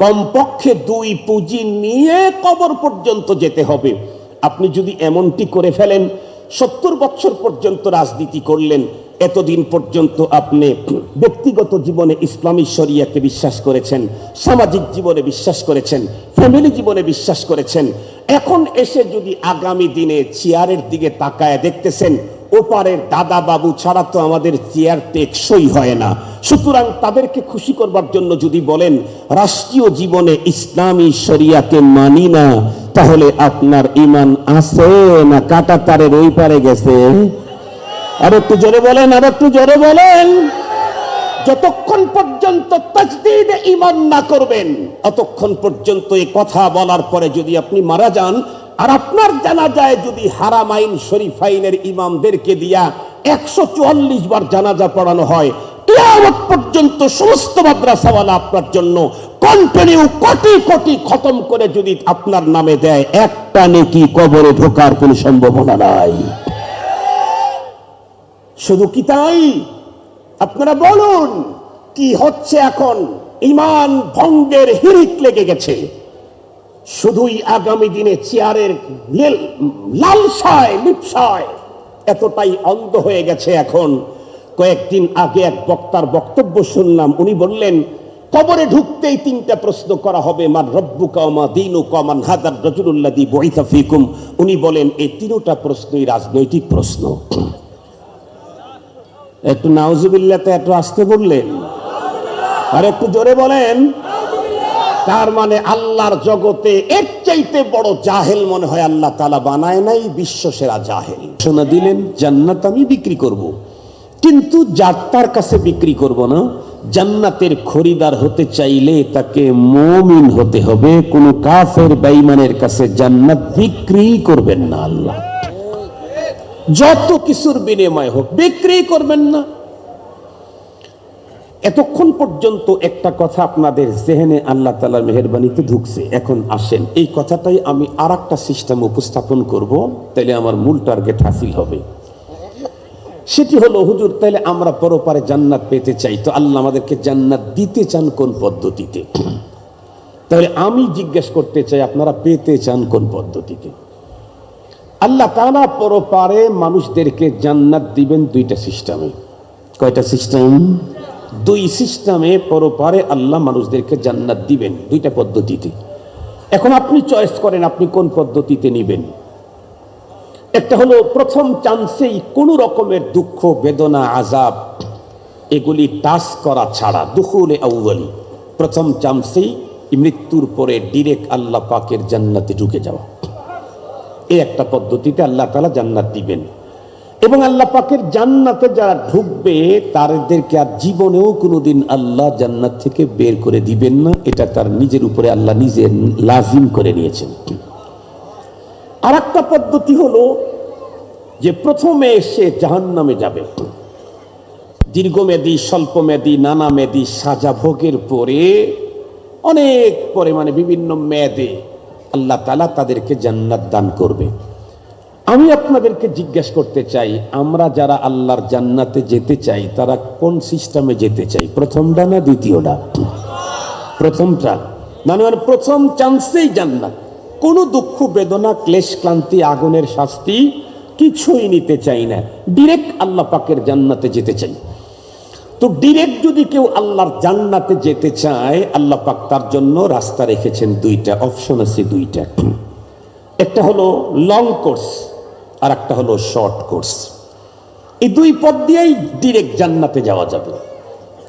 কমপক্ষে 2 পুঁজি নিয়ে কবর পর্যন্ত যেতে হবে। আপনি যদি এমনটি করে ফেলেন, 70 বছর পর্যন্ত রাজনীতি করলেন, এতদিন পর্যন্ত আপনি ব্যক্তিগত জীবনে ইসলামী শরিয়াকে বিশ্বাস করেছেন, সামাজিক জীবনে বিশ্বাস করেছেন, ফ্যামিলি জীবনে বিশ্বাস করেছেন, এখন এসে যদি আগামী দিনে চেয়ারের দিকে তাকায় দেখতেছেন ওপারের দাদা বাবু ছাড়া তো আমাদের চেয়ার টেকসই হয় না, সুতরাং তাদেরকে খুশি করবার জন্য যদি বলেন রাষ্ট্রীয় জীবনে ইসলামী শরিয়াকে মানি না, তাহলে আপনার ঈমান আছে না কাটা তারের ওই পারে গেছে? আর একটু জোরে বলেন, আর একটু জোরে বলেন। যতক্ষণ পর্যন্ত তাজদীদে ঈমান না করবেন, ততক্ষণ পর্যন্ত এই কথা বলার পরে যদি আপনি মারা যান, আর আপনার জানাজায় যদি হারামাইন শরীফাইনের ইমামদেরকে দিয়া 144 বার জানাজা পড়ানো হয়, কিয়ামত পর্যন্ত সমস্ত মাদ্রাসাওয়ালা আপনার জন্য কন্টিনিউ কোটি কোটি খতম করে যদি আপনার নামে দেয়, একটা নেকি কবরে ঢোকার কোনো সম্ভাবনা নাই। শুধু কি তাই? আপনারা বলুন কি হচ্ছে এখন? ঈমান ভঙ্গের হিড়িক লেগে গেছে। শুধুই আগামী দিনে চেয়ারের লালসায় লিপ্সায় এতটাই অন্ধ হয়ে গেছে এখন। কয়েকদিন আগে এক বক্তার বক্তব্য শুনলাম, উনি বললেন কবরে ঢুকতেই 3টা প্রশ্ন করা হবে, মান রব্বুকা ওয়া মা দীনুকা ওয়া মান হাদার রাজুলুল্লাযী বুইসা ফীকুম। উনি বলেন এই 3টা প্রশ্নই রাজনৈতিক প্রশ্ন। একটু নাউজুবিল্লাহতে একটু আসতে বললেন, আর একটু জোরে বলেন। তার মানে আল্লাহর জগতে এর চাইতে বড় জাহেল মনে হয় আল্লাহ তাআলা বানায় নাই, বিশ্ব সেরা জাহেল। শোনা দিলেন জান্নাত আমি বিক্রি করব, কিন্তু যার কাছে বিক্রি করব না। জান্নাতের খরিদার হতে চাইলে তাকে মুমিন হতে হবে, কোন কাফের বেঈমানের কাছে জান্নাত বিক্রি করবেন না। আল্লাহ যত কিছুর বিনিময় হোক বিক্রি করবেন না। এতক্ষণ পর্যন্ত একটা কথা আপনাদের জেহেনে আল্লাহ তাআলার মেহেরবানিতে ঢুকছে। এখন আসেন এই কথাটাই আমি আরেকটা সিস্টেম উপস্থাপন করব, তাহলে আমার মূল টার্গেট হাসিল হবে। সেটি হলো, হুজুর তাহলে আমরা পরপারে জান্নাত পেতে চাই, তো আল্লাহ আমাদেরকে জান্নাত দিতে চান কোন পদ্ধতিতে? তাহলে আমি জিজ্ঞেস করতে চাই আপনারা পেতে চান কোন পদ্ধতিতে? আল্লাহ তাআলা পরপারে মানুষদেরকে জান্নাত দিবেন 2টা সিস্টেমে। কয়টা সিস্টেম? 2 সিস্টেমে পরপারে আল্লাহ মানুষদেরকে জান্নাত দিবেন, 2টা পদ্ধতিতে। এখন আপনি চয়েস করেন আপনি কোন পদ্ধতিতে নেবেন। একটা হলো প্রথম চান্সেই কোন রকমের দুঃখ বেদনা আযাব এগুলি টাচ করা ছাড়া, দুখুলে আউয়ালি, প্রথম চান্সেই মৃত্যুর পরে ডিরেক্ট আল্লাহ পাকের জান্নাতে ঢুকে যাওয়া। এই একটা পদ্ধতিতে আল্লাহ তাআলা জান্নাত দিবেন, এবং আল্লাহ পাকের জান্নাতে যারা ঢুকবে তাদেরকে আর জীবনেও কোনোদিন আল্লাহ জান্নাত থেকে বের করে দিবেন না। এটা তার নিজের উপরে আল্লাহ নিজে লাজিম করে নিয়েছেন। আর একটা পদ্ধতি হলো যে প্রথমে সে জাহান্নামে যাবে, দীর্ঘমেয়াদী স্বল্পমেয়াদী নানামেয়াদী সাজা ভোগের পরে অনেক পরে মানে বিভিন্ন মেয়াদে আল্লাহ তাআলা তাদেরকে জান্নাত দান করবে। আমি আপনাদেরকে জিজ্ঞেস করতে চাই, আমরা যারা আল্লাহর জান্নাতে যেতে চাই তারা কোন সিস্টেমে যেতে চাই? প্রথমটা না দ্বিতীয়টা? প্রথমটা। মানে প্রথম চান্সেই জান্নাত, কোনো দুঃখ বেদনা ক্লেশ ক্লান্তি আগুনের শাস্তি কিছুই নিতে চাই না, ডিরেক্ট আল্লাহ পাকের জান্নাতে যেতে চাই। তো ডিরেক্ট যদি কেউ আল্লাহর জান্নাতে যেতে চায়, আল্লাহ পাক তার জন্য রাস্তা রেখেছেন 2টা, অপশন আছে 2টা। একটা হলো লং কোর্স আর একটা হলো শর্ট কোর্স। এই 2 পথ দিয়েই ডিরেক্ট জান্নাতে যাওয়া যাবে।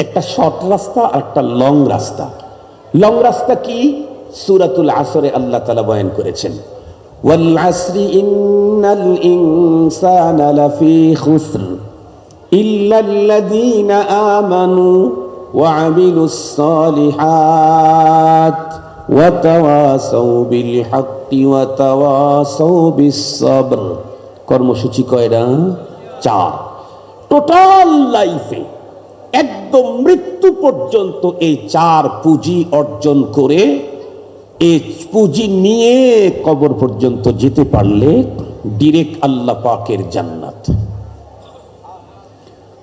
একটা শর্ট রাস্তা আর একটা লং রাস্তা। লং রাস্তা কি? সূরাতুল আসরে আল্লাহ তাআলা বয়ান করেছেন, ওয়াল আসরি ইন্নাল ইনসানা লাফি খুসর ইল্লাল্লাযীনা আমানু ওয়া আমিলুস সালিহাত ওয়া তাওয়াসাউ বিল হাক্কি ওয়া তাওয়াসাউ বিস সাবর। কর্মসূচি কয়টা? 4। টোটাল লাইফে একদম মৃত্যু পর্যন্ত এই 4 পুঁজি অর্জন করে, এই পুঁজি নিয়ে কবর পর্যন্ত যেতে পারলে ডিরেক্ট আল্লাহ পাকের জান্নাত।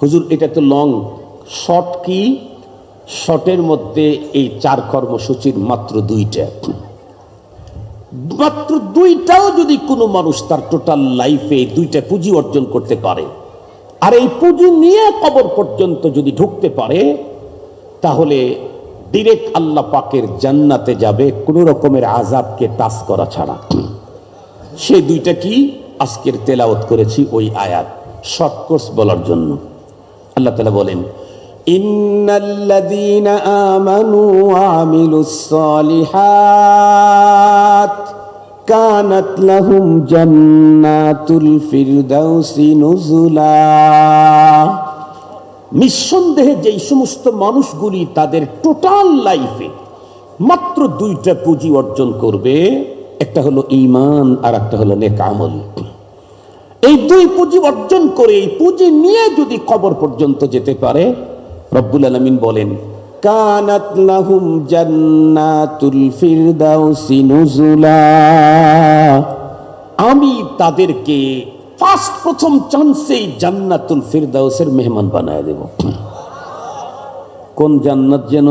হুজুর এটা তো লং, শর্ট কি? শর্টের মধ্যে এই 4 কর্মসূচির মাত্র 2টা, মাত্র 2টাও যদি কোনো মানুষ তার টোটাল লাইফে 2টা পুঁজি অর্জন করতে পারে, আর এই পুঁজি নিয়ে কবর পর্যন্ত যদি ঢুকতে পারে, তাহলে ডিরেক্ট আল্লাহ পাকের জান্নাতে যাবে, কোনো রকমের আযাবকে টাচ করা ছাড়া। সেই 2টা কি? আজকের তেলাওয়াত করেছি ওই আয়াত, শর্ট কোর্স বলার জন্য। আল্লাহ তাআলা বলেন, ইন্নাল্লাযীনা আমানু ওয়া আমিলুস সালিহাত কানাত লাহুম জান্নাতুল ফিরদাউসি নুজুলা। নিঃসন্দেহে যেই সমস্ত মানুষগুলি তাদের টোটাল লাইফে মাত্র 2টা পুঁজি অর্জন করবে, একটা হলো ঈমান আর একটা হলো নেক আমল। এই 2 পুঁজি অর্জন করে, এই পুঁজি নিয়ে যদি কবর পর্যন্ত যেতে পারে, রব্বুল আলামিন বলেন, কানাত লাহুম জান্নাতুল ফিরদাউসি নুজুলা, আমি তাদেরকে প্রথম চান্সেই জান্নাতুল ফিরদাউসের মেহমান বানায় দেব। কোন জান্নাত যেন?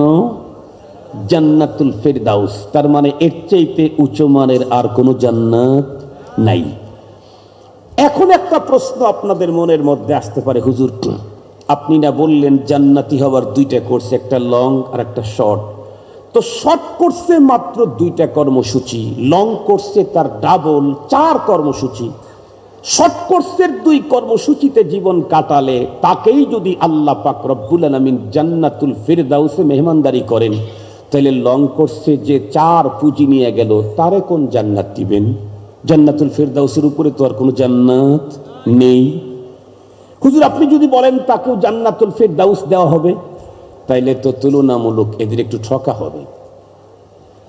জান্নাতুল ফিরদাউস। তার মানে এর চাইতে উচ্চ মানের আর কোনো জান্নাত নাই। এখন একটা প্রশ্ন আপনাদের মনের মধ্যে আসতে পারে, হুজুর আপনি না বললেন জান্নাতি হওয়ার 2টা কোর্স, একটা লং আর একটা শর্ট। তো শর্ট কোর্সে মাত্র 2টা কর্মসূচি, লং কোর্সে তার ডাবল 4 কর্মসূচি। শর্ট কোর্সের 2 কর্মসূচিতে জীবন কাটালে তাকেই যদি আল্লাহ পাক রব্বুল আলামিন জান্নাতুল ফিরদাউসে মেহমানদারি করেন, তাহলে লং কোর্সে যে 4 পুঁজি নিয়ে গেল, তারে কোন জান্নাত দিবেন? জান্নাতুল ফিরদাউসের উপরে তো আর কোনো জান্নাত নেই। হুজুর আপনি যদি বলেন তাকেও জান্নাতুল ফিরদাউস দেওয়া হবে, তাইলে তো তুলনামূলক এদের একটু ঠকা হবে।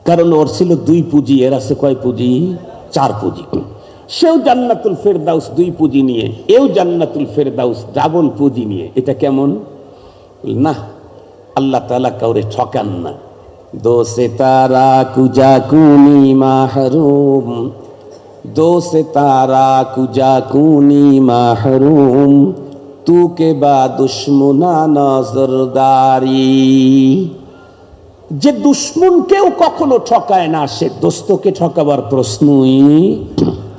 কারণ ওর ছিল 2 পুঁজি, এর আছে কয় পুঁজি? 4 পুঁজি। সেও জান্নাতুল ফিরদাউস 2 পুঁজি নিয়ে, এও জান্নাতুল ফিরদাউস ডাবল পুঁজি নিয়ে। এটা কেমন? না, আল্লাহ তাআলা কাউরে ঠকান না। দো সিতারা কুজা কুনি মাহরুম, দো সিতারা কুজা কুনি মাহরুম, তু কে বা দুশ্মনা নজরদারি। যে দুশ্মনকেও কখনো ঠকায় না, সে দোস্তকে ঠকাবার প্রশ্নই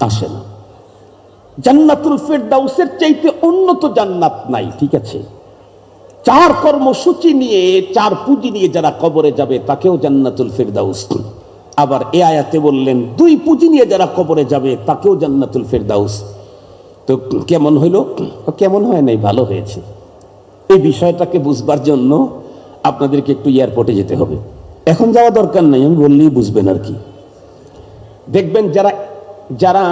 আসে না। জান্নাতুল ফিরদাউসের চাইতে উন্নত জান্নাত নাই, ঠিক আছে? 4 কর্মসূচি নিয়ে, 4 পুঁজি নিয়ে যারা কবরে যাবে, তাকেও জান্নাতুল ফিরদাউস। আবার এই আয়াতে বললেন 2 পুঁজি নিয়ে যারা কবরে যাবে, তাকেও জান্নাতুল ফিরদাউস। তো কেমন হইল? কেমন হয় নাই, ভালো হয়েছে। এই বিষয়টাকে বুঝবার জন্য আপনাদেরকে একটু এয়ারপোর্টে যেতে হবে। এখন যাওয়া দরকার নাই, আমি বললেই বুঝবেন আর কি। দেখবেন যারা যারা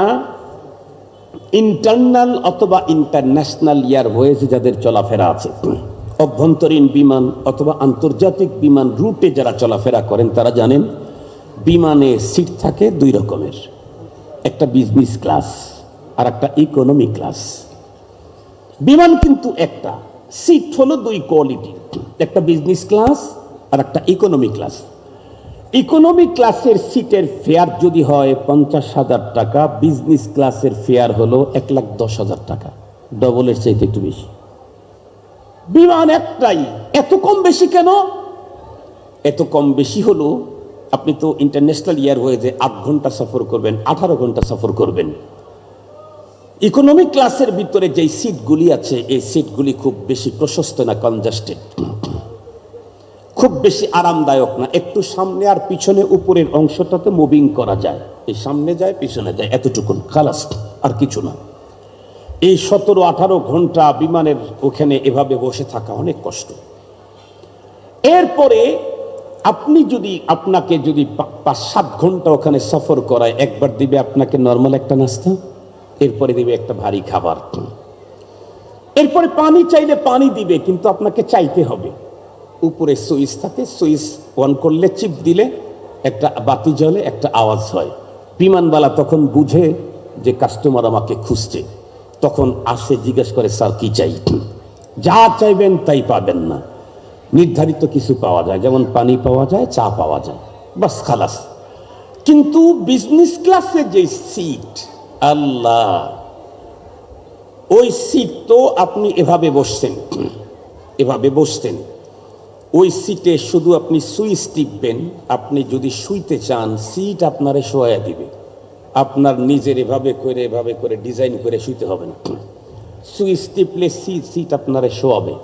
ইন্টারনাল অথবা ইন্টারন্যাশনাল এয়ারওয়েজে যাদের চলাফেরা আছে, অভ্যন্তরীণ বিমান অথবা আন্তর্জাতিক বিমান রুটে যারা চলাফেরা করেন, তারা জানেন বিমানে সিট থাকে 2 রকমের, একটা বিজনেস ক্লাস আর একটা ইকোনমি ক্লাস। বিমান কিন্তু একটা, সিট হলো 2 কোয়ালিটির, একটা বিজনেস ক্লাস আর একটা ইকোনমি ক্লাস। ইকোনমি ক্লাসের সিটের ফেয়ার যদি হয় 50,000 টাকা, বিজনেস ক্লাসের ফেয়ার হলো 1,10,000 টাকা, ডবলের চাইতে একটু বেশি। বিমান একটাই, এত কম বেশি কেন? এত কম বেশি হলো, আপনি তো ইন্টারন্যাশনাল এয়ারওয়েজে 8 ঘন্টা সফর করবেন, 18 ঘন্টা সফর করবেন। ইকোনমি ক্লাসের ভিতরে যে সিটগুলি আছে, এই সিটগুলি খুব বেশি প্রশস্ত না, কনজাস্টেড, খুব বেশি আরামদায়ক না। একটু সামনে আর পিছনে উপরের অংশটাতে মুভিং করা যায়, এই সামনে যায় পিছনে যায়, এতটুকু খালাস, আর কিছু না। এই 17-18 ঘন্টা বিমানের ওখানে এভাবে বসে থাকা অনেক কষ্ট। এরপরে আপনি যদি, আপনাকে যদি 5-7 ঘন্টা ওখানে সফর করায়, একবার দিবে আপনাকে নর্মাল একটা নাস্তা, এরপরে দিবে একটা ভারী খাবার, এরপরে পানি চাইলে পানি দিবে, কিন্তু আপনাকে চাইতে হবে। উপরে সুইচ থাকে, সুইচ অন করলে, চিপ দিলে একটা বাতি জ্বলে, একটা আওয়াজ হয়। বিমানবালা তখন বুঝে যে কাস্টমার আমাকে খুঁজছে, তখন আসে, জিজ্ঞেস করে স্যার কি চাই? যা চাইবেন তাই পাবেন না, নির্ধারিত কিছু পাওয়া যায়, যেমন পানি পাওয়া যায়, চা পাওয়া যায়, বাস খালাস। কিন্তু বিজনেস ক্লাসে যে সিট, আল্লাহ, ওই সিট তো আপনি এভাবে বসছেন, এভাবে বসছেন, ওই সিটে শুধু আপনি সুইচ টিপবেন। আপনি যদি শুইতে চান সিট আপনারে শোয়া দিবে, আপনার নিজের এভাবে করে ডিজাইন করে শুইতে হবে না। সুইচ টিপলে সিট আপনারে শোয়াবে।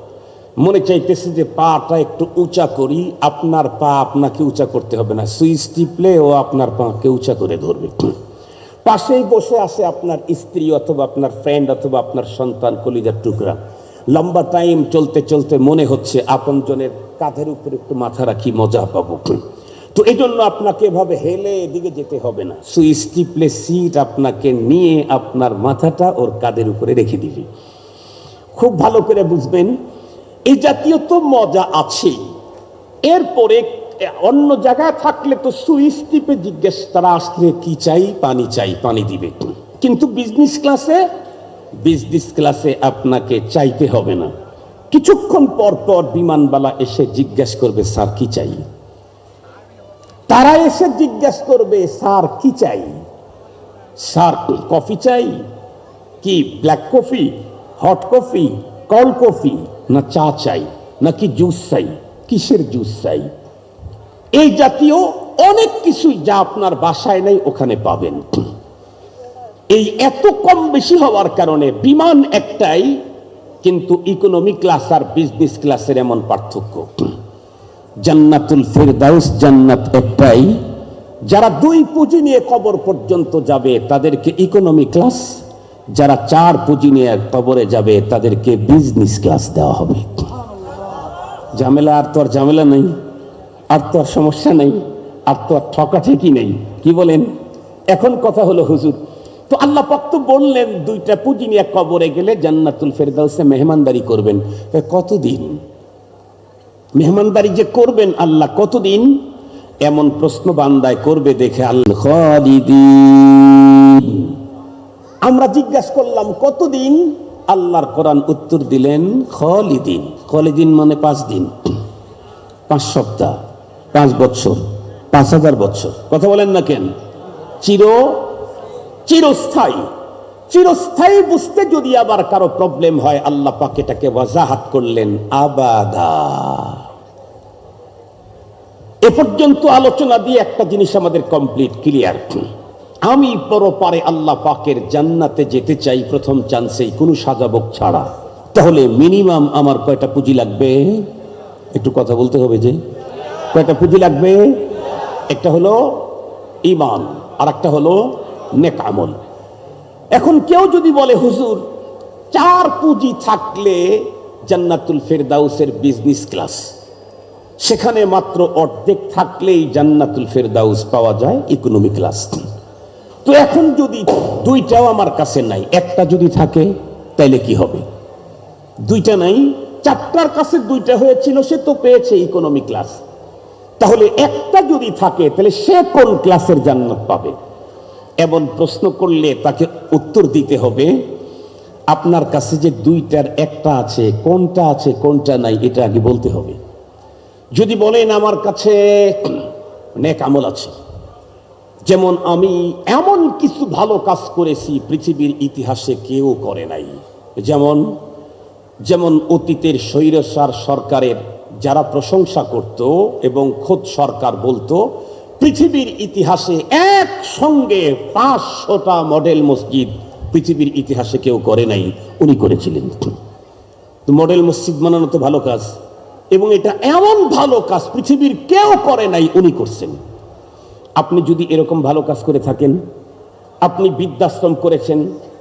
মনে চাইতেছে যে পাটা একটু উঁচা করি, আপনার পা আপনাকে উঁচা করতে হবে না, সুইচ টিপলে ও আপনার পাকে উঁচা করে ধরবে। পাশেই বসে আছে আপনার স্ত্রী অথবা আপনার ফ্রেন্ড অথবা আপনার সন্তান, কলিজার টুকরা। লম্বা টাইম চলতে চলতে মনে হচ্ছে আপনজনের কাঁধের উপরে একটু মাথা রাখি, মজা পাবো। তো এই জন্য আপনাকে এভাবে হেলে এদিকে যেতে হবে না, সুইচ টিপলে সিট আপনাকে নিয়ে আপনার মাথাটা ওর কাঁধের উপরে রেখে দিবে। খুব ভালো করে বুঝবেন, এই জাতীয় তো মজা আছে। এরপরে অন্য জায়গায় থাকলে তো সুইচ টিপে জিজ্ঞেস তারা আসলে কি চাই, পানি দিবে। কিন্তু বিজনেস ক্লাসে আপনাকে চাইতে হবে না। কিছুক্ষণ পর পর বিমানবালা এসে জিজ্ঞেস করবে স্যার কি চাই। তারা এসে জিজ্ঞেস করবে স্যার কি চাই, স্যার কফি চাই কি, black coffee, hot coffee, cold coffee, না চা চাই, নাকি জুস চাই, কিসের জুস চাই। এই জাতীয় অনেক কিছুই যা আপনার বাসায় নেই ওখানে পাবেন। এই এত কম বেশি হওয়ার কারণে বিমান একটাই, কিন্তু ইকোনমি ক্লাস আর বিজনেস ক্লাসের এমন পার্থক্য। জান্নাতুল ফেরদাউস জান্নাত একটাই, যারা 2 পুঁজি নিয়ে কবর পর্যন্ত যাবে তাদেরকে ইকোনমি ক্লাস, যারা 4 পুঁজি নিয়ে কবরে যাবে তাদেরকে বিজনেস ক্লাস দেওয়া হবে। ঝামেলা আর তো আর ঝামেলা নেই, আর তো আর সমস্যা নেই, আর তো আর ঠকাঠেকি নেই। কি বলেন? এখন কথা হলো হুজুর, তো আল্লাহ পাক তো বললেন 2টা পুঁজি নিয়ে কবরে গেলে জান্নাতুল ফেরদাউসে মেহমানদারি করবেন। কতদিন মেহমানদারি যে করবেন আল্লাহ, কতদিন? এমন প্রশ্ন বান্দায় করবে দেখে আল্লাহ খালিদিন। আমরা জিজ্ঞাসা করলাম কতদিন, আল্লাহর কোরআন উত্তর দিলেন খালিদিন। খালিদিন মানে 5 দিন, 5 সপ্তাহ, 5 বছর, 5000 বছর। কথা বলেন না কেন? চিরস্থায়ী। চিরস্থায়ী বুঝতে যদি আবার কারো প্রবলেম হয়, আল্লাহ পাক এটাকে ওয়াজাহাত করলেন আবাদা। এ পর্যন্ত আলোচনা দিয়ে একটা জিনিস আমাদের কমপ্লিট ক্লিয়ার। আমি পরপারে আল্লাহ পাকের জান্নাতে যেতে চাই প্রথম চান্সেই, কোনো সাজাবক ছাড়া। তাহলে মিনিমাম আমার কয়টা পুঁজি লাগবে? একটু কথা বলতে হবে যে কয়টা পুঁজি লাগবে? একটা হলো ঈমান, আর একটা হলো নেক আমল। এখন কেউ যদি বলে হুজুর 4 পুঁজি থাকলে জান্নাতুল ফেরদাউসের বিজনেস ক্লাস, সেখানে মাত্র অর্ধেক থাকলেই জান্নাতুল ফেরদাউস পাওয়া যায় ইকোনমি ক্লাস। তো এখন যদি 2টাও আমার কাছে নাই, একটা যদি থাকে তাইলে কি হবে? 2টা নাই, 4টার কাছে 2টা হয়েছিল, সে তো পেয়েছে ইকোনমি ক্লাস। তাহলে একটা যদি থাকে তাহলে সে কোন ক্লাসের জান্নাত পাবে? এমন প্রশ্ন করলে তাকে উত্তর দিতে হবে আপনার কাছে যে 2টার একটা আছে, কোনটা আছে কোনটা নাই এটা আগে বলতে হবে। যদি বলেন আমার কাছে নেক আমল আছে, যেমন আমি এমন কিছু ভালো কাজ করেছি পৃথিবীর ইতিহাসে কেউ করে নাই, যেমন অতীতের স্বৈরাচার সরকারের যারা প্রশংসা করত এবং খোদ সরকার বলতো পৃথিবীর ইতিহাসে একসঙ্গে 500টা মডেল মসজিদ পৃথিবীর ইতিহাসে কেউ করে নাই, উনি করেছিলেন। তো মডেল মসজিদ বানানো তো ভালো কাজ, এবং এটা এমন ভালো কাজ পৃথিবীর কেউ করে নাই, উনি করছেন। আপনি যদি এরকম ভালো কাজ করে থাকেন, আপনি বৃদ্ধাশ্রম করেছেন,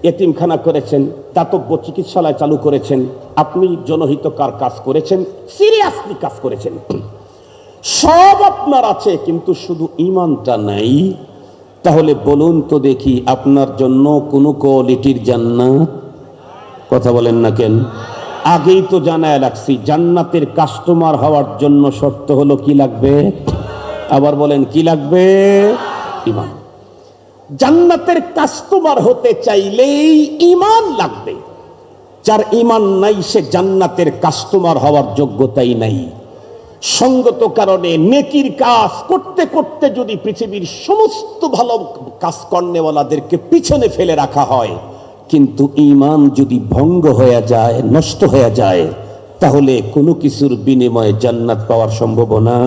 এতিমখানা করেছেন, দাতব্য চিকিৎসালয় চালু করেছেন, আপনি জনহিতকর কাজ করেছেন, সিরিয়াসলি কাজ করেছেন, সব আপনার আছে, কিন্তু শুধু ঈমানটা নাই, তাহলে বলুন তো দেখি আপনার জন্য কোন কোয়ালিটির জান্নাত? কথা বলেন না কেন? আগেই তো জানায় রাখছি, জান্নাতের কাস্টমার হওয়ার জন্য শর্ত হলো কি লাগবে? আবার বলেন কি লাগবে? ঈমান। জান্নাতের কাস্টমার হতে চাইলেই ঈমান লাগবে। যার ঈমান নাই সে জান্নাতের কাস্টমার হওয়ার যোগ্যতাই নাই। সঙ্গত কারণে নেকির কাজ করতে করতে যদি পৃথিবীর সমস্ত ভালো কাজ কর্নেওয়ালাদেরকে পিছনে ফেলে রাখা হয়, কিন্তু ঈমান যদি ভঙ্গ হয়ে যায়, নষ্ট হয়ে যায়, তাহলে কোনো কিছুর বিনিময়ে জান্নাত পাওয়ার সম্ভাবনা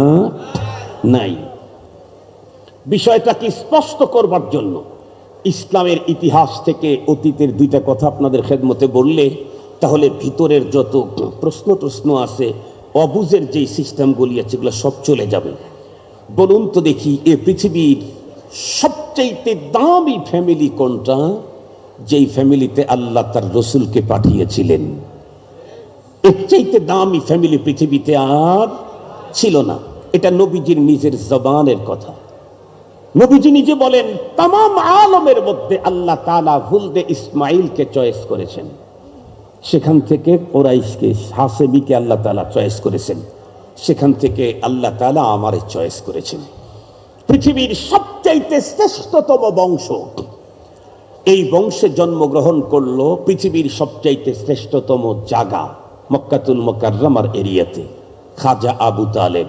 নাই। বিষয়টাকে স্পষ্ট করবার জন্য ইসলামের ইতিহাস থেকে অতীতের দুইটা কথা আপনাদের খেদমতে বললে তাহলে ভিতরের যত প্রশ্ন আছে, অবুঝের যে সিস্টেমগুলি আছে এগুলো সব চলে যাবে। বলুন তো দেখি, এ পৃথিবীর সবচাইতে দামি ফ্যামিলি কোনটা? যেই ফ্যামিলিতে আল্লাহ তার রসুলকে পাঠিয়েছিলেন। এর চাইতে দামি ফ্যামিলি পৃথিবীতে আর ছিল না। এটা নবীজির নিজের জবানের কথা। নবীজি নিজে বলেন, তামাম আলমের মধ্যে আল্লাহ তাআলা ওলদে ইসমাইলকে চয়েস করেছেন। সেখান থেকে কুরাইশকে, হাসেবিকে আল্লাহ তাআলা চয়েস করেছেন। সেখান থেকে আল্লাহ তাআলা আমারে চয়েস করেছেন। পৃথিবীর সবচাইতে শ্রেষ্ঠতম বংশ, এই বংশে জন্মগ্রহণ করলো পৃথিবীর সবচাইতে শ্রেষ্ঠতম জায়গা মক্কাতুল মুকাররমার এরিয়াতে খাজা আবু তালেব।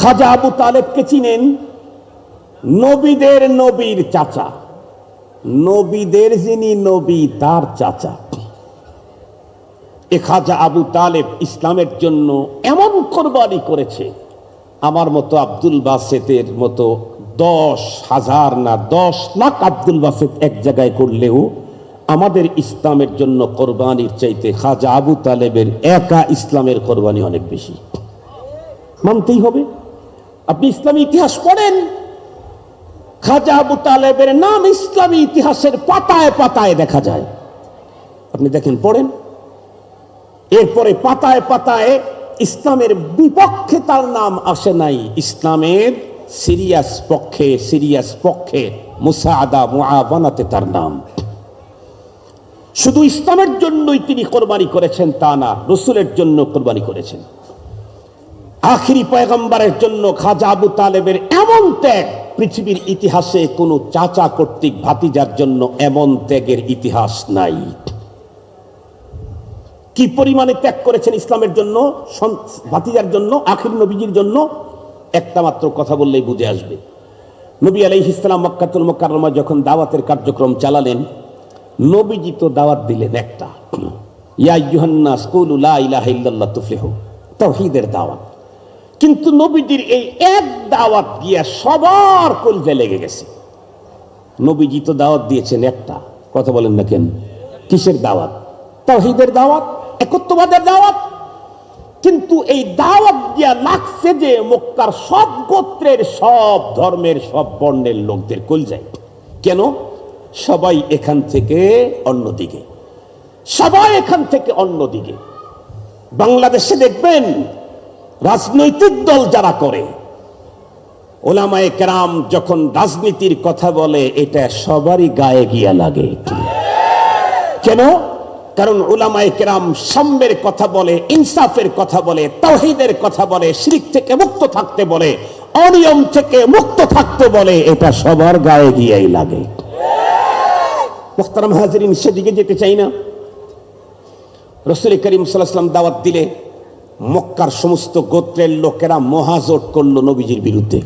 খাজা আবু তালেবকে চিনেন? নবীদের নবীর চাচা, নবীদের যিনি নবী তার চাচা। এ খাজা আবু তালেব ইসলামের জন্য এমন কোরবানি করেছে, আমার মতো আব্দুল বাসেতের মতো 10,000 না 10 লাখ আব্দুল বাসেত এক জায়গায় করলেও আমাদের ইসলামের জন্য কোরবানির চাইতে খাজা আবু তালেবের একা ইসলামের কোরবানি অনেক বেশি। মানতেই হবে। আপনি ইসলামী ইতিহাস পড়েন, খাজা আবু তালেবের নাম ইসলামী ইতিহাসের পাতায় পাতায় দেখা যায়। আপনি দেখেন, পড়েন, এরপরে পাতায় পাতায় ইসলামের বিপক্ষে তার নাম আসে নাই, ইসলামের সিরিয়াস পক্ষে মুসাআদা মুআওয়ানাতে তার নাম। শুধু ইসলামের জন্যই তিনি কোরবানি করেছেন তা না, রসুলের জন্য কোরবানি করেছেন। আখিরি পয়গম্বরের জন্য খাজা আবু তালেবের এমন ত্যাগ পৃথিবীর ইতিহাসে কোনো চাচা কর্তৃক ভাতিজার জন্য এমন ত্যাগের ইতিহাস নাই। কি পরিমাণে ত্যাগ করেছেন ইসলামের জন্য, ভাতিজার জন্য, আখির নবীজির জন্য, একটা মাত্র কথা বললেই বুঝে আসবে। নবী আলাইহিস সালাম মক্কাতুল মুকাররমা যখন দাওয়াতের কার্যক্রম চালালেন, নবীজি তো দাওয়াত দিলেন একটা, ইয়া আইয়ুহান নাস কুলু লা ইলাহা ইল্লাল্লাহ তুফলিহু, তাওহীদের দাওয়াত। কিন্তু নবীজির এই এক দাওয়াত গিয়া সবার কলজে লেগে গেছে। নবীজি তো দাওয়াত দিয়েছেন একটা, কথা বলেন না কেন? কিসের দাওয়াত? তাওহীদের দাওয়াত, একত্ববাদের দাওয়াত। কিন্তু এই দাওয়াত দিয়া লাগছে যে মক্কার সব গোত্রের, সব ধর্মের, সব বর্ণের লোকদের কলজায়। কেন? সবাই এখান থেকে অন্যদিকে, সবাই এখান থেকে অন্যদিকে। বাংলাদেশে দেখবেন রাজনৈতিক দল যারা করে, ওলামায়ে কেরাম যখন রাজনীতির কথা বলে এটা সবারই গায়ে গিয়া লাগে। কেন? কারণ উলামায়ে কেরাম সাম্যের কথা বলে, ইনসাফের কথা বলে, তাওহীদের কথা বলে, শিরক থেকে মুক্ত থাকতে বলে, অনিয়ম থেকে মুক্ত থাকতে বলে, এটা সবার গায়ে গিয়েই লাগে। মুহতারাম হাজিরিন, সেদিকে যেতে চাই না। রাসূল করিম সাল্লাল্লাহু আলাইহি ওয়াসাল্লাম দাওয়াত দিলে মক্কার সমস্ত গোত্রের লোকেরা মহাজোট করলো নবীজির বিরুদ্ধে।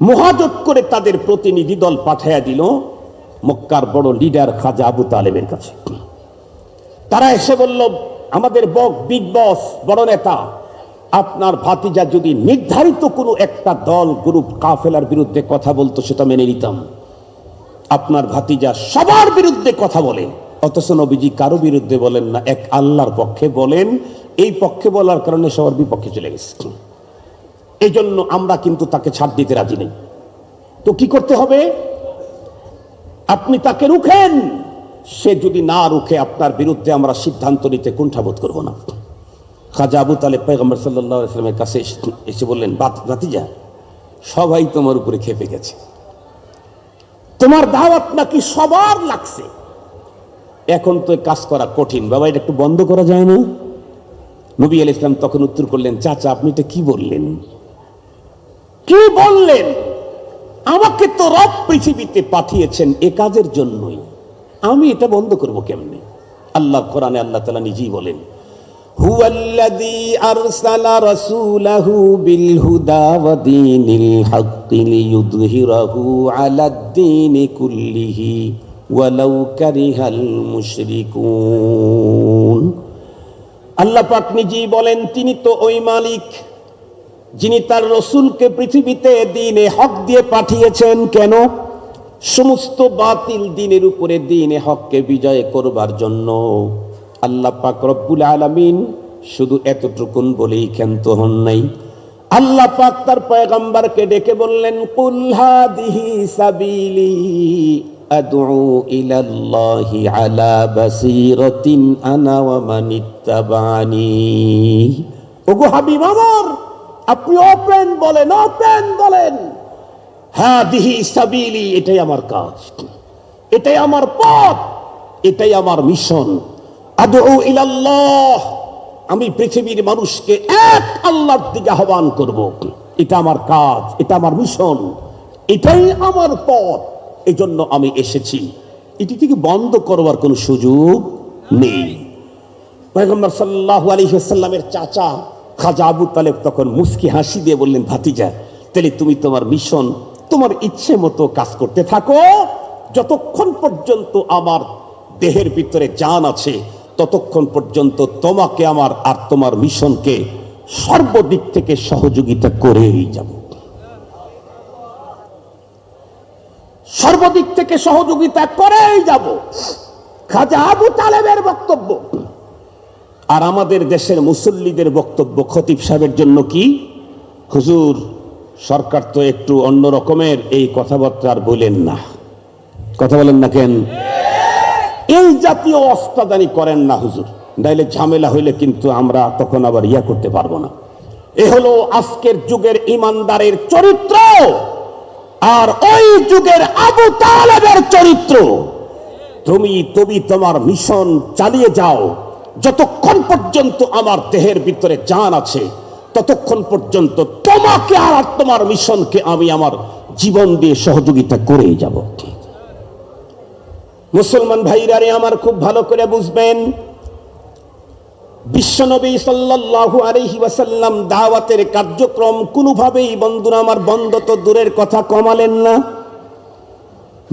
মহাজোট করে তাদের প্রতিনিধি দল পাঠাইয়া দিল মক্কার বড় লিডার খাজা আবু তালেবের কাছে। তারা এসে বলল, আমাদের বিগ বস, বড় নেতা, আপনার ভাতিজা যদি নির্ধারিত কোনো একটা দল, গ্রুপ, কাফেলার বিরুদ্ধে কথা বলতো সেটা মেনে নিতাম। আপনার ভাতিজা সবার বিরুদ্ধে কথা বলে, অথচ নবীজি কারো বিরুদ্ধে বলেন না, এক আল্লাহর পক্ষে বলেন। এই পক্ষে বলার কারণে সবার বিপক্ষে চলে গেছে। এই জন্য আমরা কিন্তু তাকে ছাড় দিতে রাজি নেই। তো কি করতে হবে? আপনি তাকে রুখেন, সে যদি না রুখে আপনার বিরুদ্ধে আমরা সিদ্ধান্ত নিতে কুণ্ঠাবোধ করব না। খাজা আবু তালেব পয়গম্বর সাল্লাল্লাহু আলাইহি ওয়াসাল্লামের কাছে এসে বললেন, ভাতিজা, সবাই তোমার উপরে খেপে গেছে, তোমার দাওয়াত নাকি সবার লাগছে, এখন তো কাজ করা কঠিন, বাবা এটা একটু বন্ধ করা যায় না? নবী আলাইহিস সালাম তখন উত্তর করলেন, চাচা আপনি এটা কি বললেন? কি বললেন? আমাকে তো রব পৃথিবীতে পাঠিয়েছেন এ কাজের জন্যই, আমি এটা বন্ধ করব কেমনে? আল্লাহ কোরআনে আল্লাহ তাআলা নিজেই বলেন, হুয়াল্লাযী আরসালা রাসূলাহু বিল হুদা ওয়া দীনিল হাক্কি লিইয়ুযহিরাহু আলাদ দীনি কুল্লিহি ওয়ালাউ কারিহাল মুশরিকুন। আল্লাহ পাক নিজেই বলেন, তিনি তো ওই মালিক যিনি তার রসুলকে পৃথিবীতে দ্বীনে হক দিয়ে পাঠিয়েছেন। কেন? সমস্ত বাতিল দ্বীনের উপরে দ্বীনে হককে বিজয় করবার জন্য। আল্লাহ পাক রব্বুল আলামিন শুধু এতটুকুন বলেই ক্ষান্ত হন নাই। আল্লাহ পাক তার পয়গম্বরকে ডেকে বললেন, কুল হাদিহি সাবিলি আদউ ইলাল্লাহি আলা বাসীরাতিন আনা ওয়া মানিত্তাবানি। ওগো হাবিব আমার, আপনি ওপেন বলেন হাদিহি সাবিলি, এটাই আমার কাজ, এটাই আমার পথ, এটাই আমার মিশন। আদউ ইলাল্লাহ, আমি পৃথিবীর মানুষকে এক আল্লাহর দিকে আহ্বান করব। এটা আমার কাজ, এটা আমার মিশন, এটাই আমার পথ। এই জন্য আমি এসেছি। এটি থেকে বন্ধ করবার কোনো সুযোগ নেই। পয়গম্বর সাল্লাল্লাহু আলাইহি ওয়াসাল্লামের চাচা খাজা আবু তালেব তখন মুস্কি হাসি দিয়ে বললেন, ভাতিজা, তাহলে তুমি তোমার মিশন তোমার ইচ্ছে মতো কাজ করতে থাকো। যতক্ষণ পর্যন্ত আমার দেহের ভিতরে জান আছে ততক্ষণ পর্যন্ত তোমাকে আমার আর তোমার মিশনকে সর্বদিক থেকে সহযোগিতা করেই যাব, সর্বদিক থেকে সহযোগিতা করেই যাব। খাজা আবু তালেবের বক্তব্য। আর আমাদের দেশের মুসল্লিদের বক্তব্য খতিব সাহেবের জন্য কি? হুজুর, সরকার তো একটু অন্য রকমের, এই কথাবার্তা আর বলেন না। কথা বলেন না কেন? এই জাতীয় অস্তাদানি করেন না হুজুর, নাইলে ঝামেলা হইলে কিন্তু আমরা তখন আবার ইয়া করতে পারবো না। এ হলো আজকের যুগের ইমানদারের চরিত্র, আর ওই যুগের আবু তালেবের চরিত্র। তুমি তোমার মিশন চালিয়ে যাও। যতক্ষণ পর্যন্ত আমার দেহের ভিতরে জান আছে ততক্ষণ পর্যন্ত তোমাকে আর তোমার মিশনকে আমি আমার জীবন দিয়ে সহযোগিতা করেই যাব। মুসলমান ভাইরারে আমার খুব ভালো করে বুঝবেন, বিশ্বনবী সাল্লাল্লাহু আলাইহি ওয়াসাল্লাম দাওয়াতের কার্যক্রম কোনোভাবেই, বন্ধুরা আমার, বন্ধ তো দূরের কথা, কমালেন না।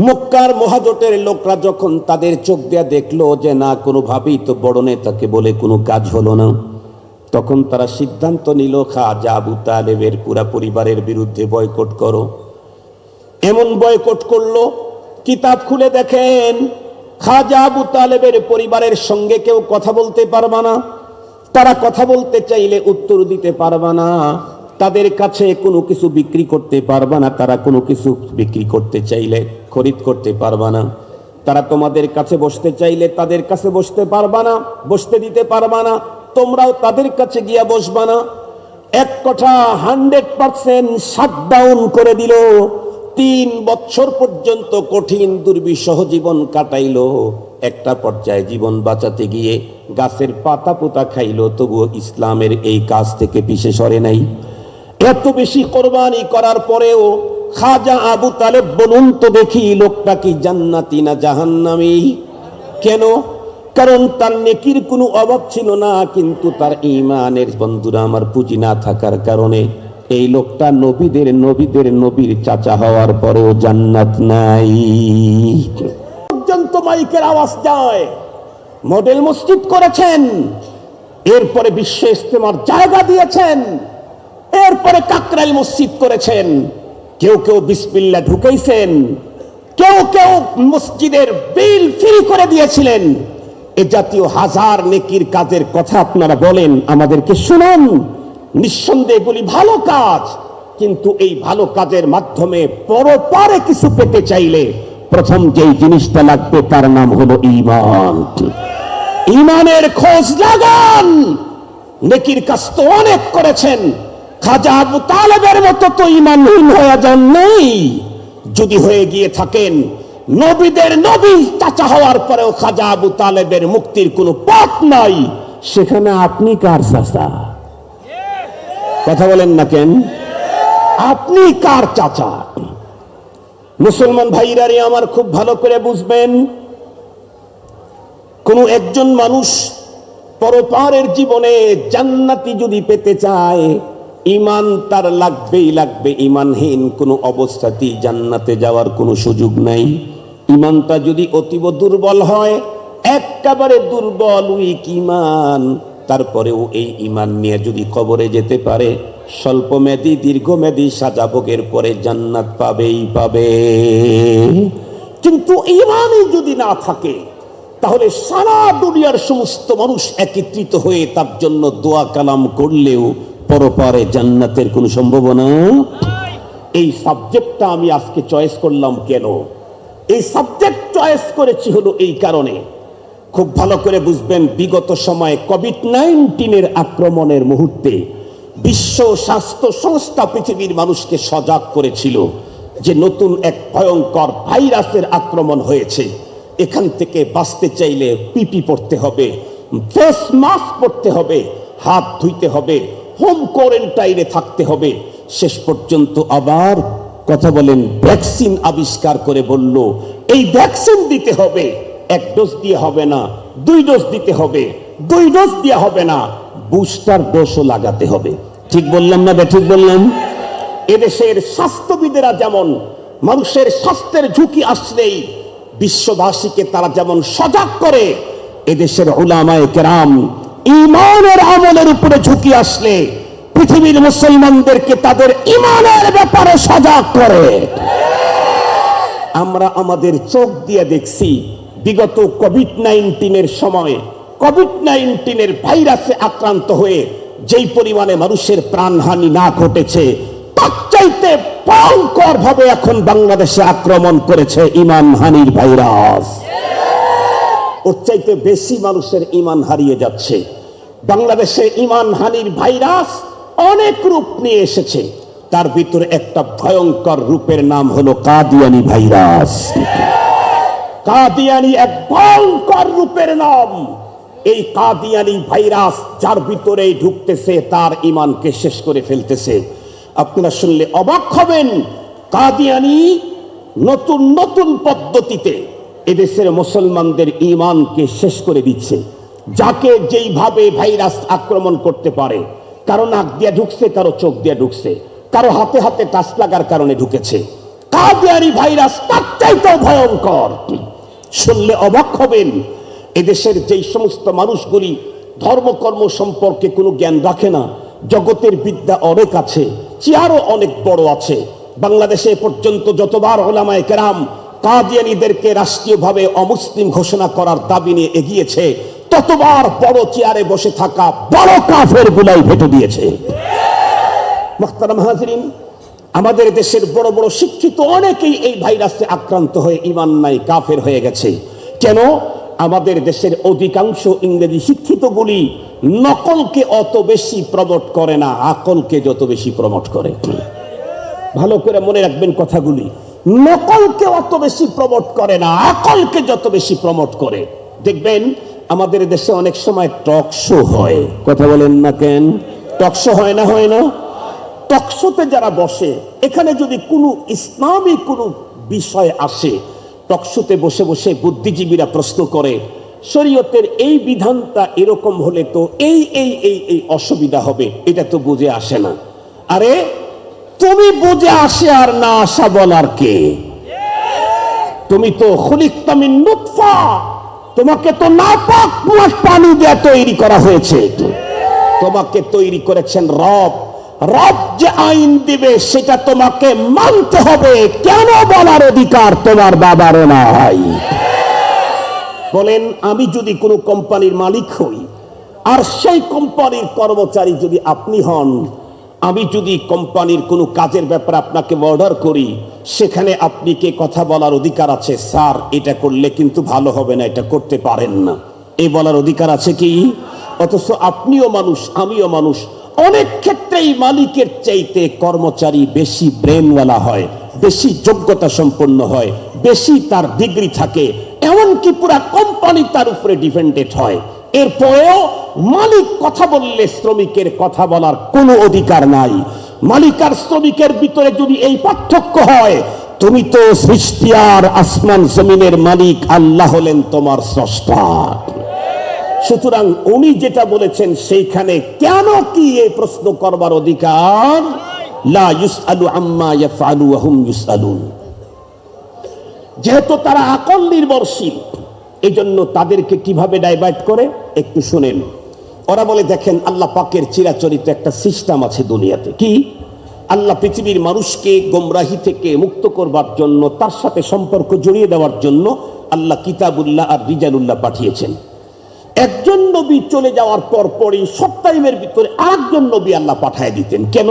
মক্কার মহাজোটের লোকরা যখন তাদের চোখ দিয়ে দেখলো যে না, কোনোভাবেই তো বড় নেতাকে বলে কোনো কাজ হলো না, তখন তারা সিদ্ধান্ত নিল খাজা আবু তালেবের পুরা পরিবারের বিরুদ্ধে বয়কট করো। এমন বয়কট করলো, কিতাব খুলে দেখেন খাজা আবু তালেবের পরিবারের সঙ্গে কেউ কথা বলতে পারবে না। তারা কথা বলতে চাইলে উত্তর দিতে পারবে না। তাদের কাছে কোনো কিছু বিক্রি করতে পারবে না। তারা কোনো কিছু বিক্রি করতে চাইলে খরিদ করতে পারবে না। তারা তোমাদের কাছে বসতে চাইলে তাদের কাছে বসতে পারবে না, বসতে দিতে পারবে না। তোমরাও তাদের কাছে গিয়া বসবা না। এক কথা 100% শাটডাউন করে দিল। 3 বছর পর্যন্ত কঠিন দুর্বিষহ জীবন কাটাইলো। একটা পর্যায়ে জীবন বাঁচাতে গিয়ে গাছের পাতা পোতা খাইলো, তবুও ইসলামের এই কাজ থেকে পিছে সরে নাই। এত বেশি কোরবানি করার পরেও খাজা আবু তালেব, বলুন তো দেখি, লোকটা কি জান্নাতি না জাহান্নামী? কেন? কারণ তার নেকির কোনো অভাব ছিল না, কিন্তু তার ঈমানের, বন্ধুরা আমার, পুঁজি না থাকার কারণে এই লোকটা নবীর চাচা হওয়ার পরেও জান্নাত নাই। পর্যন্ত মাইকের আওয়াজ যায়। মডেল মসজিদ করেছেন, এরপরে বিশ্ব ইজতেমার জায়গা দিয়েছেন, এরপরে কাকরাইল মসজিদ করেছেন। কেউ কেউ বিসমিল্লাহ ঢুকাইছেন, কেউ কেউ মসজিদের বিল ফ্রি করে দিয়েছিলেন। এ জাতীয় হাজার নেকির কাজের কথা আপনারা বলেন, আমাদেরকে শুনুন। নিঃসন্দেহে এগুলি ভালো কাজ, কিন্তু এই ভালো কাজের মাধ্যমে পরপারে কিছু পেতে চাইলে প্রথম যেই জিনিসটা লাগবে তার নাম হলো ঈমান। ঈমানের খোঁজ লাগান। নেকির কাজ তো অনেক করেছেন, খাজা আবু তালেবের মতো তো ঈমানহীন হয়ে যান নাই। যদি হয়ে গিয়ে থাকেন, নবীদের নবী চাচা হওয়ার পরেও খাজা আবু তালেবের মুক্তির কোনো পথ নাই, সেখানে আপনি কার চাচা? কথা বলেন না কেন? আপনি কার চাচা? মুসলমান ভাইরারে আমার খুব ভালো করে বুঝবেন, কোন একজন মানুষ পরপারের জীবনে জান্নাতি যদি পেতে চায়, ঈমান তার লাগবেই লাগবে। ঈমানহীন কোনো অবস্থাতেই জান্নাতে যাওয়ার কোনো সুযোগ নাই। ইমানটা যদি অতীব দুর্বল হয়, একেবারে দুর্বল উইক ইমান, তারপরেও এই ইমান নিয়ে যদি কবরে যেতে পারে, স্বল্পমেয়াদী দীর্ঘমেয়াদী সাজা ভোগের পরে জান্নাত পাবেই পাবে। কিন্তু ইমানই যদি না থাকে, তাহলে সারা দুনিয়ার সমস্ত মানুষ একত্রিত হয়ে তার জন্য দোয়া কালাম করলেও পরপারে জান্নাতের কোনো সম্ভাবনা। এই সাবজেক্টটা আমি আজকে চয়েস করলাম কেন? এই সাবজেক্ট চয়েস করেছি হলো এই কারণে, খুব ভালো করে বুঝবেন, বিগত সময়ে কোভিড-19 আক্রমণের মুহূর্তে বিশ্ব স্বাস্থ্য সংস্থা পৃথিবীর মানুষকে সজাগ করেছিল যে নতুন এক ভয়ঙ্কর ভাইরাসের আক্রমণ হয়েছে, এখান থেকে বাঁচতে চাইলে পিপি পরতে হবে, ফেস মাস্ক পরতে হবে, হাত ধুইতে হবে, হোম কোয়ারেন্টাইনে থাকতে হবে। শেষ পর্যন্ত আবার কথা বলেন ভ্যাকসিন আবিষ্কার করে বলল এই ভ্যাকসিন দিতে হবে, 1 ডোজ দিয়ে হবে না, 2 ডোজ দিতে হবে, 2 ডোজ দিয়ে হবে না, বুস্টার ডোজও লাগাতে হবে। ঠিক বললাম না ঠিক বললাম? এদেশের স্বাস্থ্যবিদেরা যেমন মানুষের স্বাস্থ্যের ঝুঁকি আসলেই বিশ্ববাসীকে তারা যেমন সজাগ করে, এদেশের উলামায়ে কেরাম ঈমানের আমলের উপরে ঝুঁকি আসলে পৃথিবীর মুসলমানদেরকে তাদের ঈমানের ব্যাপারে সজাগ করে। আমরা আমাদের চোখ দিয়ে দেখছি বিগত কোভিড-19 সময়, কোভিড-19 ভাইরাসে আক্রান্ত হয়ে যেই পরিমাণে মানুষের প্রাণহানি না ঘটেছে, তার চাইতে ভয়ঙ্কর ভাবে এখন বাংলাদেশে আক্রমণ করেছে ঈমানহানির ভাইরাস। ওর চাইতে বেশি মানুষের ঈমান হারিয়ে যাচ্ছে। বাংলাদেশে ঈমানহানির ভাইরাস অনেক রূপ নিয়ে এসেছে, তার ভিতরে একটা ভয়ঙ্কর রূপের নাম হলো কাদিয়ানি ভাইরাস। কাদিয়ানি এক ভয়ঙ্কর রূপের নাম। এই কাদিয়ানি ভাইরাস যার ভিতরে ঢুকতেছে তার ঈমানকে শেষ করে ফেলতেছে। আপনারা শুনলে অবাক হবেন, কাদিয়ানি নতুন নতুন পদ্ধতিতে এদেশের মুসলমানদের ঈমানকে শেষ করে দিচ্ছে। যাকে যেইভাবে ভাইরাস আক্রমণ করতে পারে, কারো নাক দিয়ে ঢুকছে, কারো চোখ দিয়ে ঢুকছে, কারো হাতে হাতে টাচ লাগার কারণে ঢুকেছে। কাদিয়ানি ভাইরাস তার চাইতেও ভয়ঙ্কর। শুনলে অবাক হবেন, এদেশের যেই সমস্ত মানুষগুলি ধর্মকর্ম সম্পর্কে কোনো জ্ঞান রাখে না, জগতের বিদ্যা অনেক আছে, চেয়ারও অনেক বড় আছে। বাংলাদেশে পর্যন্ত যতবার উলামায়ে কেরাম কাদিয়ানীদেরকে রাষ্ট্রীয়ভাবে অমুসলিম ঘোষণা করার দাবি নিয়ে এগিয়েছে, ততবার বড় চেয়ারে বসে থাকা বড় কাফের গুলাই ভেটো দিয়েছে। মুহতারাম হাজিরিন, আমাদের দেশের বড় বড় শিক্ষিত অনেকেই এই ভাইরাসে আক্রান্ত হয়ে ঈমান নাই, কাফের হয়ে গেছে। কেন? আমাদের দেশের অধিকাংশ ইংরেজি শিক্ষিতগুলি নকলকে অত বেশি প্রমোট করে না, আকলকে যত বেশি প্রমোট করে। ভালো করে মনে রাখবেন কথাগুলি, নকলকে অত বেশি প্রমোট করে না, আকলকে যত বেশি প্রমোট করে। দেখবেন আমাদের দেশে অনেক সময় টক শো হয়, কথা বলেন না কেন? টক শো হয় না? হয় না? টক শোতে যারা বসে, এখানে যদি কোনো ইসলামী কোনো বিষয় আসে, টক শোতে বসে বসে বুদ্ধিজীবীরা প্রশ্ন করে, শরীয়তের এই বিধানটা এরকম হলে তো এই এই এই এই অসুবিধা হবে, এটা তো বুঝে আসে না। আরে তুমি বুঝে আসে আর না আসা বলার কে? তুমি তো খুলিকতা মিন নুতফা, তোমাকে তো নাপাক পানি দিয়ে তৈরি করা হয়েছে। তোমাকে তৈরি করেছেন রব। রব যে আইন দিবে সেটা তোমাকে মানতে হবে। কেন বলার অধিকার তোমার বাবারও নাই? বলেন, আমি যদি কোনো কোম্পানির মালিক হই আর সেই কোম্পানির কর্মচারী যদি আপনি হন, আমি যদি কোম্পানির কোনো কাজের ব্যাপারে আপনাকে অর্ডার করি, সেখানে আপনি কে কথা বলার অধিকার আছে, স্যার এটা করলে কিন্তু ভালো হবে না, এটা করতে পারেন না, এই বলার অধিকার আছে কি? অথচ আপনিও মানুষ, আমিও মানুষ। অনেক ক্ষেত্রেই মালিকের চাইতে কর্মচারী বেশি ব্রেনওয়ালা হয়, বেশি যোগ্যতা সম্পন্ন হয়, বেশি তার ডিগ্রি থাকে, এমনকি পুরা কোম্পানি তার উপরে ডিপেন্ডেন্ট হয়। এরপরেও মালিক কথা বললে শ্রমিকের কথা বলার কোনো অধিকার নাই। মালিক আর শ্রমিকের ভিতরে যদি এই পার্থক্য হয়, তুমি তো সৃষ্টি আর আসমান জমিনের মালিক, আল্লাহ হলেন তোমার স্রষ্টা। সুতরাং উনি যেটা বলেছেন সেইখানে কেন কি এই প্রশ্ন করবার অধিকার? লা ইউসআলু আম্মা ইয়াফআলু ওয়া হুম ইউসআলুন। যেহেতু তারা আকল নির্ভরশীল, এই জন্য তাদেরকে কিভাবে ডাইভার্ট করে একটু শুনেন। ওরা বলে, দেখেন আল্লাহ পাকের চিরাচরিত একটা সিস্টেম আছে দুনিয়াতে। কি? আল্লাহ পৃথিবীর মানুষকে গোমরাহি থেকে মুক্ত করবার জন্য, তার সাথে সম্পর্ক জড়িয়ে দেওয়ার জন্য আল্লাহ কিতাবুল্লাহ আর রিজালুল্লাহ পাঠিয়েছেন। একজন নবী চলে যাওয়ার পর পরই সব টাইমের ভিতরে আরেকজন নবী আল্লাহ পাঠায় দিতেন। কেন?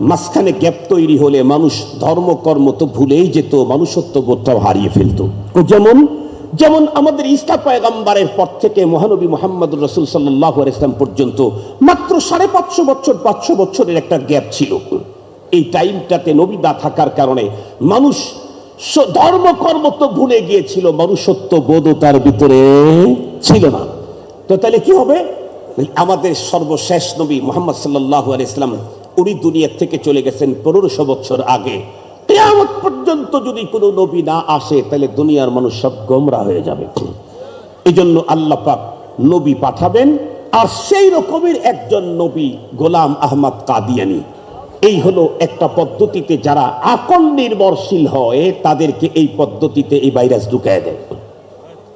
মাঝখানে গ্যাপ তৈরি হলে মানুষ ধর্মকর্ম তো ভুলেই যেত, মানুষত্ব বোধটাও হারিয়ে ফেলতো। যেমন যেমন আমাদের ঈসা পয়গম্বরের পর থেকে মহানবী মুহাম্মদুর রাসূল সাল্লাল্লাহু আলাইহি ওয়াসাল্লাম পর্যন্ত মাত্র 550 বছর, 500 বছরের একটা গ্যাপ ছিল। এই টাইমটাতে নবী না থাকার কারণে মানুষ ধর্মকর্ম তো ভুলে গিয়েছিল, মানুষত্ব বোধও তার ভিতরে ছিল না। তো তাহলে কি হবে? আমাদের সর্বশেষ নবী মুহাম্মদ সাল্লাল্লাহু আলাইহি ওয়াসাল্লাম উনি দুনিয়া থেকে চলে গেছেন 1500 বছর আগে। কিয়ামত পর্যন্ত যদি কোনো নবী না আসে তাহলে দুনিয়ার মানুষ সব গোমরা হয়ে যাবে। এই জন্য আল্লাহ পাক নবী পাঠাবেন, আর সেই রকমের একজন নবী গোলাম আহমদ কাদিয়ানী। এই হলো একটা পদ্ধতিতে যারা আকল নির্ভরশীল হয় তাদেরকে এই পদ্ধতিতে এই ভাইরাস ঢুকায় দেয়।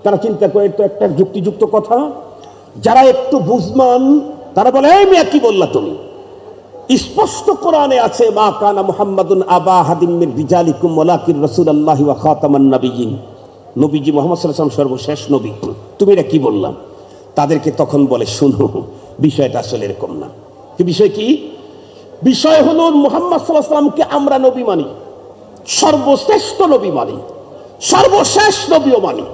তারা চিন্তা করে, তো একটা যুক্তিযুক্ত কথা। যারা একটু বুঝমান তারা বলে, এই মিয়া কি বললা তুমি? স্পষ্ট কোরআনে আছে, মা কানা মুহাম্মাদুন আবা হাদিম মির রিজালিকুম ওয়ালাকিন রাসূলুল্লাহি ওয়া খাতামান নাবিয়্যিন। নবীজি মুহাম্মদ সাল্লাল্লাহু আলাইহি ওয়াসাল্লাম সর্বশেষ নবী। তুমি এটা কি বললাম? তাদেরকে তখন বলে, শুনো, বিষয়টা আসলে এরকম না। কি বিষয়? কি বিষয়? হলো মুহাম্মদ সাল্লাল্লাহু আলাইহি ওয়াসাল্লামকে আমরা নবী মানি, সর্বশ্রেষ্ঠ নবী মানি, সর্বশেষ নবীও মানি।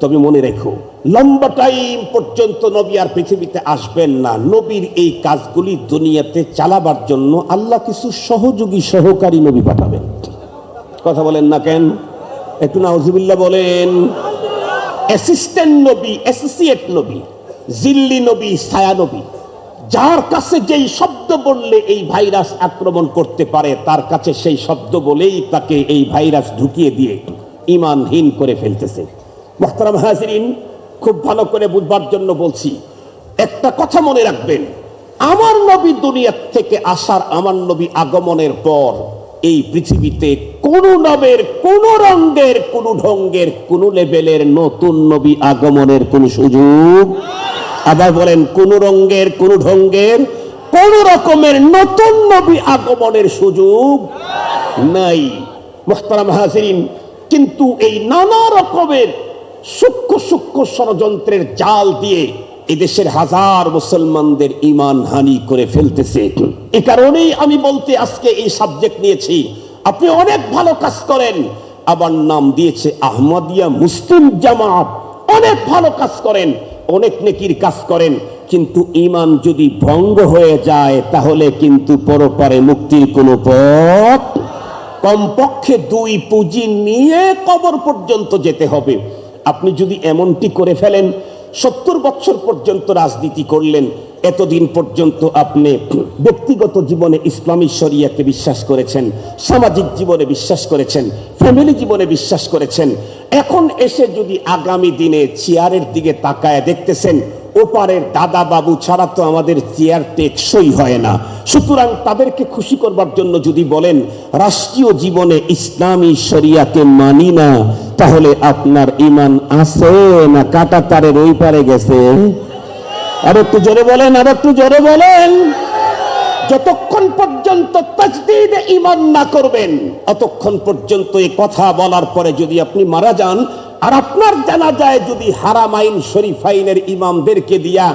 তবে মনে রেখো, লম্বা টাইম পর্যন্ত নবী আর পৃথিবীতে আসবেন না। নবীর এই কাজগুলি দুনিয়াতে চালাবার জন্য আল্লাহ কিছু সহযোগী সহকারী নবী পাঠাবেন। কথা বলেন না কেন? একটু নাউজুবিল্লাহ বলেন। অ্যাসিস্ট্যান্ট নবী, অ্যাসোসিয়েট নবী, জিল্লি নবী, ছায়া নবী, যার কাছে যেই শব্দ বললে এই ভাইরাস আক্রমণ করতে পারে, তার কাছে সেই শব্দ বলেই তাকে এই ভাইরাস ঢুকিয়ে দিয়ে ঈমানহীন করে ফেলতেছে। মুহতারাম হাজিরিন, খুব ভালো করে বুঝবার জন্য বলছি, একটা কথা মনে রাখবেন, আমার নবী দুনিয়া থেকে আসার, আমার নবী আগমনের পর এই পৃথিবীতে কোন নামের, কোন রঙের, কোন ঢঙ্গের, কোন লেভেলের নতুন নবী আগমনের কোন সুযোগ, আবার বলেন, কোন রঙের, কোন ঢঙ্গের, কোন রকমের নতুন নবী আগমনের সুযোগ নাই। মুহতারাম হাজিরিন, কিন্তু এই নানা রকমের সূক্ষ্ম সূক্ষ্ম ষড়যন্ত্রের জাল দিয়ে এদেশের হাজার মুসলমানদের ঈমান হানি করে ফেলতেছে। এই কারণেই আমি বলতে আজকে এই সাবজেক্ট নিয়েছি। আপনি অনেক ভালো কাজ করেন, আবার নাম দিয়েছে আহমদিয়া মুসলিম জামাত, অনেক ভালো কাজ করেন, অনেক নেকির কাজ করেন, কিন্তু ঈমান যদি ভঙ্গ হয়ে যায় তাহলে কিন্তু পরপারে মুক্তির কোনো পথ, কমপক্ষে 2 পুঁজি নিয়ে কবর পর্যন্ত যেতে হবে। আপনি যদি এমনটি করে ফেলেন, 70 বছর পর্যন্ত রাজনীতি করলেন, এতদিন পর্যন্ত আপনি ব্যক্তিগত জীবনে ইসলামী শরিয়াকে বিশ্বাস করেছেন, সামাজিক জীবনে বিশ্বাস করেছেন, ফ্যামিলি জীবনে বিশ্বাস করেছেন, এখন এসে যদি আগামী দিনে চেয়ারের দিকে তাকায় দেখতেছেন ওপারের দাদা বাবু ছাড়া তো আমাদের চেয়ার টেকসই হয় না, সুতরাং তাদেরকে খুশি করবার জন্য যদি বলেন রাষ্ট্রীয় জীবনে ইসলামী শরিয়াকে মানি না, তাহলে আপনার ঈমান আছে না কাটা তারের ওই পারে গেছে? আর একটু জোরে বলেন, আর একটু জোরে বলেন। যতক্ষণ পর্যন্ত তাজদীদে ঈমান না করবেন, অতক্ষণ পর্যন্ত এই কথা বলার পরে যদি আপনি মারা যান, আর আপনার জানাজায় যদি হারামাইন শরীফাইনের ইমামদেরকে দিয়া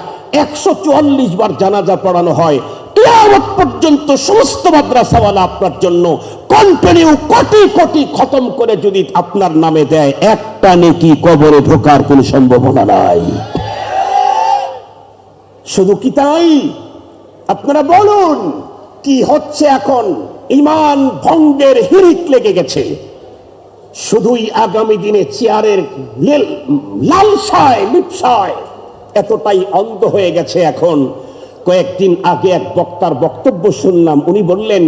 144 বার জানাজা পড়ানো হয়, কিয়ামত পর্যন্ত সমস্ত মাদ্রাসাওয়ালা আপনার জন্য কন্টিনিউ কোটি কোটি খতম করে যদি আপনার নামে দেয়, একটা নেকি কবরে ঢোকার কোনো সম্ভাবনা নাই। শুধু কি তাই? আপনারা বলুন কি হচ্ছে এখন? ঈমান ভঙ্গের হিড়িক লেগে গেছে। শুধুই আগামী দিনে চেয়ারের লালসায় লিপসায় এতটাই অন্ধ হয়ে গেছে এখন। কয়েকদিন আগে এক বক্তার বক্তব্য শুনলাম, উনি বললেন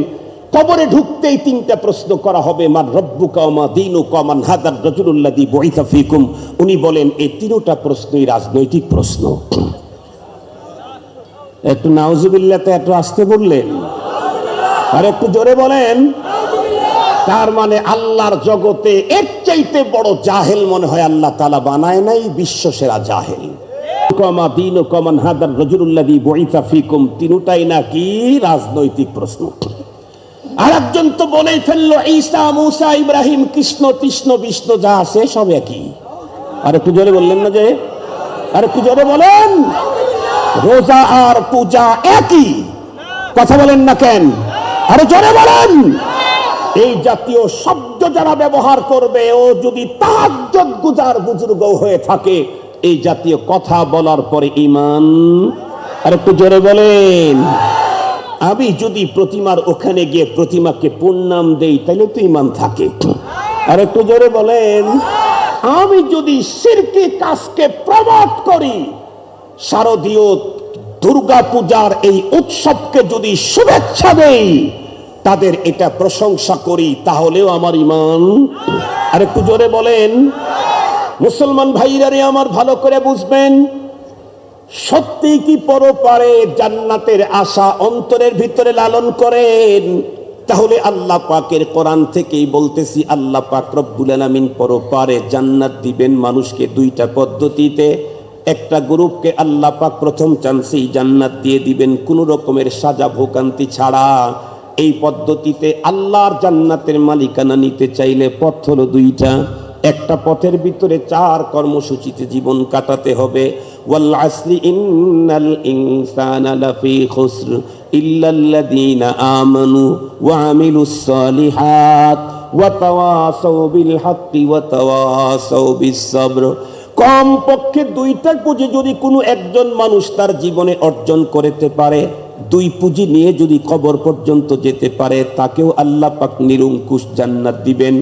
কবরে ঢুকতেই 3টা প্রশ্ন করা হবে, মান রব্বুকা ওয়া মা দীনুকা ওয়া মান হাদার রাজুলুল্লাযী বুইসা ফীকুম। উনি বলেন এই 3টা প্রশ্নই রাজনৈতিক প্রশ্ন। একটু নাউজুবিল্লাহতে একটু আসতে বললেন, আর একটু জোরে বলেন। তার মানে আল্লাহর জগতে এর চাইতে বড় জাহেল মনে হয় আল্লাহ তাআলা বানায় নাই, বিশ্বসেরা জাহেল। কমা দিন কমান হাদার রাজুলুল্লাযী বুইসা ফীকুম, তিনটাই নাকি রাজনৈতিক প্রশ্ন। আরেকজন তো বলেই ফেললো ঈসা, মুসা, ইব্রাহিম, কৃষ্ণ, তৃষ্ণ, বিষ্ণু যা আছে সব একই। আর একটু জোরে বললেন না যে? আর একটু জোরে বলেন। রোজা আর পূজা একই, কথা বলেন না কেন? আরে জোরে বলেন। এই জাতীয় শব্দ যারা ব্যবহার করবে, ও যদি তাহাজ্জুদ গুজার বুজুর্গ হয়ে থাকে, এই জাতীয় কথা বলার পরে ঈমান, আর একটু জোরে বলেন। আমি যদি প্রতিমার ওখানে গিয়ে প্রতিমাকে প্রণাম দেই তাহলে তো ঈমান থাকে, আর একটু জোরে বলেন। আমি যদি শিরকি কাজকে প্রমোট করি, শারদীয় দুর্গা পূজার এই উৎসবকে যদি শুভেচ্ছা দেই, তাদের এটা প্রশংসা করি, তাহলেও আমার ঈমান, আর একটু জোরে বলেন। মুসলমান ভাইরা রে আমার, ভালো করে বুঝবেন, সত্যি কি পরপারে জান্নাতের আশা অন্তরের ভিতরে লালন করেন, তাহলে আল্লাহ পাকের কোরআন থেকেই বলতেছি, আল্লাহ পাক রব্বুল আলামিন পরপারে জান্নাত দিবেন মানুষকে দুইটা পদ্ধতিতে। একটা গ্রুপকে আল্লাহ পাক প্রথম চান্সেই জান্নাত দিয়ে দিবেন কোন রকমের সাজা ভোগান্তি ছাড়া। এই পদ্ধতিতে আল্লাহর জান্নাতের মালিকানা নিতে চাইলে পথ হলো দুইটা। একটা পথের ভিতরে 4 কর্মসূচিতে জীবন কাটাতে হবে। ওয়াল আসরি ইন্নাল ইনসানা লাফি খুসর ইল্লাল্লাযীনা আমানু ওয়া আমিলুস সালিহাত ওয়া তাওয়াসাউ বিল হাক্কি ওয়া তাওয়াসাউ বিস সবর। কম পক্ষে 2টা পুঁজি যদি কোনো একজন মানুষ তার জীবনে অর্জন করতে পারে, 2 পুঁজি নিয়ে যদি কবর পর্যন্ত যেতে পারে, তাকেও আল্লাহ পাক নিরঙ্কুশ জান্নাত দিবেন।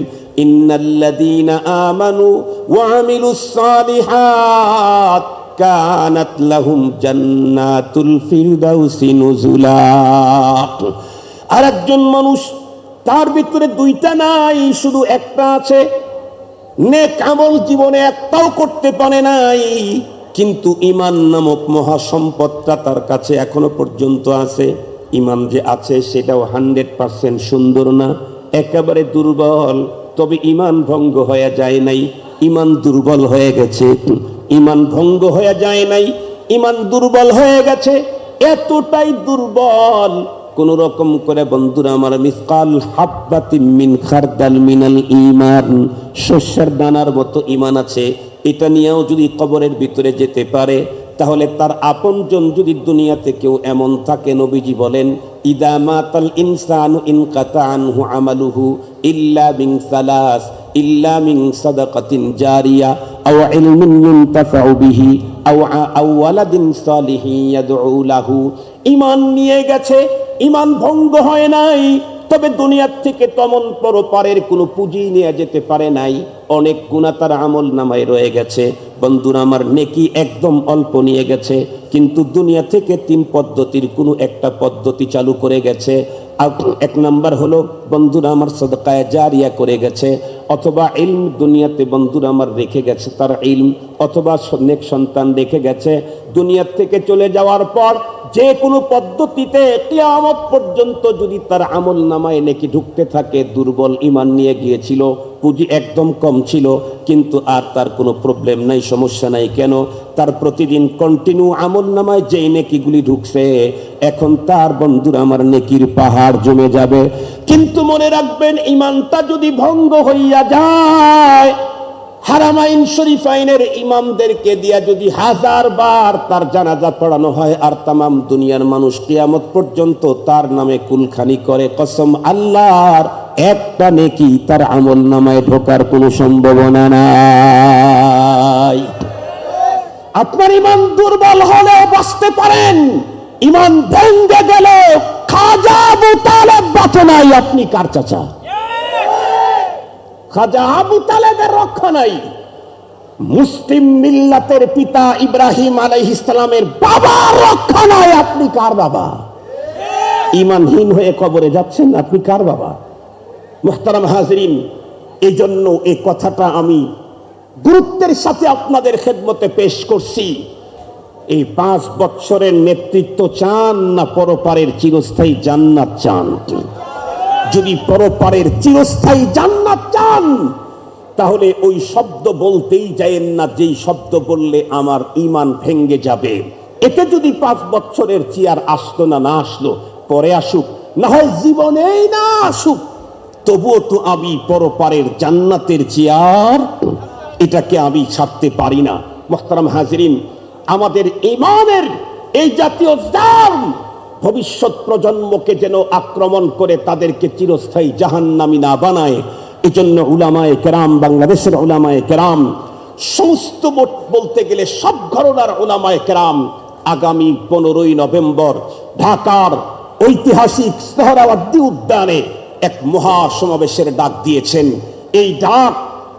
ইন্নাল্লাযীনা আমানু ওয়া আমিলুস সালিহাত কানাত লাহুম জান্নাতুল ফিরদাউসি নুজুলা। আরেকজন মানুষ, তার ভিতরে 2টা নাই, শুধু একটা আছে। নেক আমল জীবনে একটাও করতে পারে নাই, কিন্তু ঈমান নামক মহা সম্পদটা তার কাছে এখনো পর্যন্ত আছে। ঈমান যে আছে সেটাও 100% সুন্দর না, একেবারে দুর্বল। তবে ঈমান ভঙ্গ হয়ে যায় নাই, ঈমান দুর্বল হয়ে গেছে। ঈমান ভঙ্গ হয়ে যায় নাই, ঈমান দুর্বল হয়ে গেছে। এতটাই দুর্বল, কোন রকম করে বন্ধুরা আমার, মিসকাল হাব্বাতিন মিন খারদাল মিনাল ঈমান, শস্যের দানার মতো ঈমান আছে। এটা নিয়েও যদি কবরের ভিতরে যেতে পারে, তাহলে তার আপনজন যদি দুনিয়াতে কেউ এমন থাকে, নবীজি বলেন, ইদা মাতাল ইনসানু ইনকাতা আনহু আমালুহু ইল্লা মিন সালাস, ইল্লা মিন সাদাকাতিন জারিয়া আও ইলমিন ইনতাফাউ বিহি আও ওয়ালাদিন সালিহিন ইয়াদউ লাহু। ঈমান নিয়ে গেছে, ঈমান ভঙ্গ হয় নাই, তবে দুনিয়ার থেকে তেমন পরপারের কোনো পুঁজি নিয়ে যেতে পারে নাই। অনেক গুনাহ তার আমল নামায় রয়ে গেছে। বন্ধুরা আমার, নেকি একদম অল্প নিয়ে গেছে, কিন্তু দুনিয়া থেকে 3 পদ্ধতির কোনো একটা পদ্ধতি চালু করে গেছে। আর 1 নাম্বার হলো বন্ধুরা আমার সাদকায়ে জারিয়া করে গেছে, অথবা ইলম দুনিয়াতে বন্ধুরা আমার রেখে গেছে তার ইলম, অথবা নেক সন্তান রেখে গেছে। দুনিয়া থেকে চলে যাওয়ার পর যে কোনো পদ্ধতিতে কিয়ামত পর্যন্ত যদি তার আমল নামায় নেকি ঢুকতে থাকে, দুর্বল ঈমান নিয়ে গিয়েছিল, পুঁজি একদম কম ছিল, কিন্তু আর তার কোনো প্রবলেম নাই, সমস্যা নাই। কেন? তার প্রতিদিন কন্টিনিউ আমল নামায় যেই নেকিগুলি ঢুকছে, এখন তার বন্ধুরা আমার নেকির পাহাড় জমে যাবে। কিন্তু মনে রাখবেন, ঈমানটা যদি ভঙ্গ হইয়া যায়, হারামাইন শরীফাইনের ইমামদেরকে দিয়া যদি 1000 বার তার জানাজা পড়ানো হয়, আর তামাম দুনিয়ার মানুষ কিয়ামত পর্যন্ত তার নামে কুলখানি করে, কসম আল্লাহর, একটা নেকি তার আমল নামায় ঢোকার কোনো সম্ভাবনা নাই। আপনার ঈমান দুর্বল হলে বাঁচতে পারেন, ঈমান ভেঙে গেলে খাজা আবু তালেব বাঁচে নাই। আপনি কার চাচা? খাজা আবু তালেবের রক্ষা নাই। মুসলিম মিল্লাতের পিতা ইব্রাহিম আলাইহিস সালামের বাবার রক্ষা নাই। আপনি কার বাবা? ঈমানহীন হয়ে কবরে যাচ্ছেন, আপনি কার বাবা? মুহতারাম হাজরিন, এই জন্য এই কথাটা আমি গুরুত্বের সাথে আপনাদের খেদমতে পেশ করছি। এই 5 বছরের নেতৃত্ব চান না পরপারের চিরস্থায়ী জান্নাত চান? যদি পরপারের চিরস্থায়ী জান্নাত চান তাহলে ওই শব্দ বলতেই যায়েন না যেই শব্দ বললে আমার ঈমান ভেঙ্গে যাবে। এতে যদি 5 বছরের চেয়ার আসতো না আসলো, পরে আসুক, না হয় জীবনেই না আসুক, তবুও তো আমি পরপারের জান্নাতের চেয়ার এটাকে আমি ছাড়তে পারি না। মুহতারাম হাজিরিন, আমাদের ঈমানের এই জাতীয় জাম ভবিষ্যৎ প্রজন্মকে যেন আক্রমণ করে তাদেরকে চিরস্থায়ী জাহান্নামী না বানায়, এজন্য উলামায়ে কেরাম, বাংলাদেশের উলামায়ে কেরাম, সমস্ত বলতে গেলে সব ঘরানার উলামায়ে কেরাম আগামী 15ই নভেম্বর ঢাকার ঐতিহাসিক সোহরাওয়ার্দী উদ্যানে এক মহা সমাবেশের ডাক দিয়েছেন। এই ডাক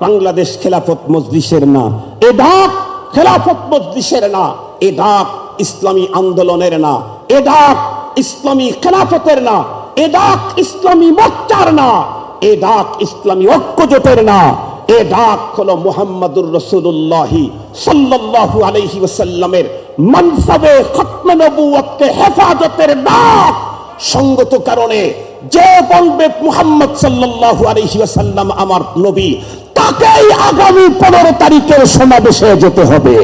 বাংলাদেশ খেলাফত মজলিসের না, এ ডাক খেলাফত মজলিসের না, এ ডাক ইসলামী আন্দোলনের না, এ ডাক ইসলামী খেলাফতের না, এ ডাক ইসলামী মোর্চার না, এ ডাক ইসলামী ঐক্যজোটের না, এ ডাক হলো মুহাম্মদুর রাসূলুল্লাহ সাল্লাল্লাহু আলাইহি ওয়াসাল্লামের মানসাবে খতমে নবুয়তকে হেফাজতের ডাক। সঙ্গত কারণে যে বলবে মুহাম্মদ সাল্লাল্লাহু আলাইহি ওয়াসাল্লাম আমার নবী, তাকেই আগামী 15 তারিখের সমাবেশে যেতে হবে।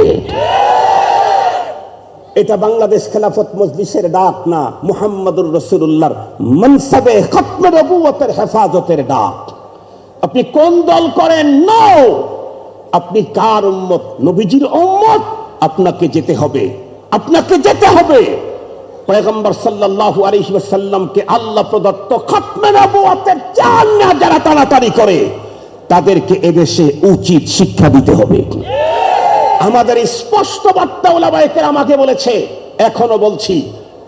এটা বাংলাদেশ খেলাফত মজলিসের ডাক না, মুহাম্মদুর রাসূলুল্লাহর মানসাবে খতমে নবুয়তের হেফাজতের ডাক। আপনি কোন দল করেন? নো, আপনি কার উম্মত? নবীজির উম্মত। আপনাকে যেতে হবে, আপনাকে যেতে হবে। পয়গম্বর সাল্লাল্লাহু আলাইহি ওয়াসাল্লামকে আল্লাহ প্রদত্ত খতমে নবুয়তের চাল না যারা তাড়াতাড়ি করে, তাদেরকে এদেশে উচিত শিক্ষা দিতে হবে। আমাদের স্পষ্ট বার্তা উলামায়ে কেরাম আমাকে বলেছে, এখনো বলছি,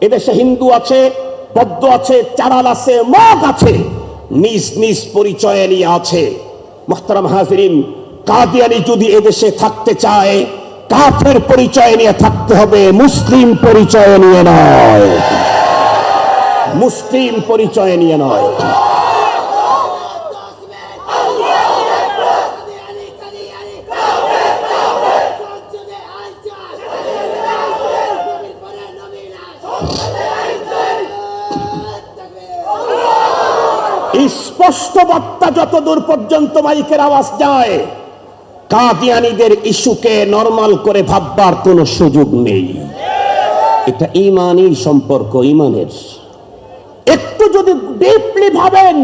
এদেশে হিন্দু আছে, বৌদ্ধ আছে, চারাল আছে, মগ আছে, নিজ নিজ পরিচয় নিয়ে আছে। মুহতারাম হাজিরিন, কাদিয়ানি যদি এদেশে থাকতে চায়, কাফের পরিচয় নিয়ে থাকতে হবে, মুসলিম পরিচয় নিয়ে নয়, মুসলিম পরিচয় নিয়ে নয়। স্পষ্ট বার্তা যতদূর পর্যন্ত মাইকের আওয়াজ যায়, কাদিয়ানীদের ইস্যুকে নরমাল করে ভাববার কোনো সুযোগ নেই। এটা ঈমানী সম্পর্ক, ঈমানের। একটু যদি ডিপলি ভাবেন,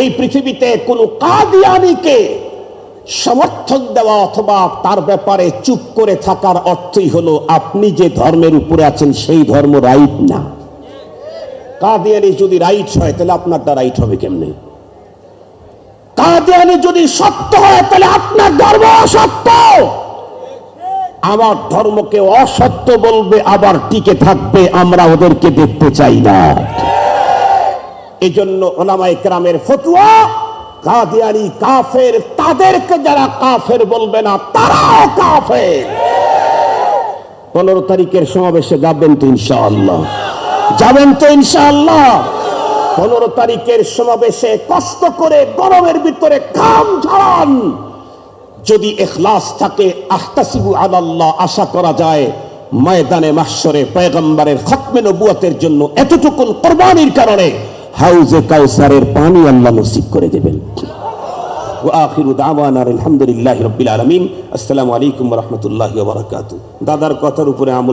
এই পৃথিবীতে কোনো কাদিয়ানীকে সমর্থন দেওয়া অথবা তার ব্যাপারে চুপ করে থাকার অর্থই হলো আপনি যে ধর্মের উপরে আছেন সেই ধর্ম রাইট না। কাদিয়ানি যদি রাইট হয় তাহলে আপনারটা রাইট হবে কেমনে? কাদিয়ানি যদি সত্য হয় তাহলে আপনার ধর্ম অসত্য। আমার ধর্মকে অসত্য বলবে আবার টিকে থাকবে, আমরা ওদেরকে দেখতে চাই না। এই জন্য উলামায়ে কেরামের ফতোয়া, কাদিয়ানি কাফের, তাদেরকে যারা কাফের বলবে না তারাও কাফের। 15 তারিখের সমাবেশে যাবেন তো ইনশাআল্লাহ? যাবেন তো ইনশাআল্লাহ? 15 তারিখের সমাবেশে কষ্ট করে গরমের ভিতরে ঘাম ঝরান। যদি ইখলাস থাকে, আহতাসিবু আলাল্লাহ, আশা করা যায় ময়দানে মাহশরে পয়গম্বরের খতমে নবুয়তের জন্য এতটুকু কুরবানির কারণে হাউজে কাউসারের পানি আল্লাহ নসিব করে দেবেন। ওয়া আখিরু দাওয়ানা আলহামদুলিল্লাহি রাব্বিল আলামিন। আসসালামু আলাইকুম ওয়া রাহমাতুল্লাহি ওয়া বারাকাতুহু। দাদার কথার উপরে আমল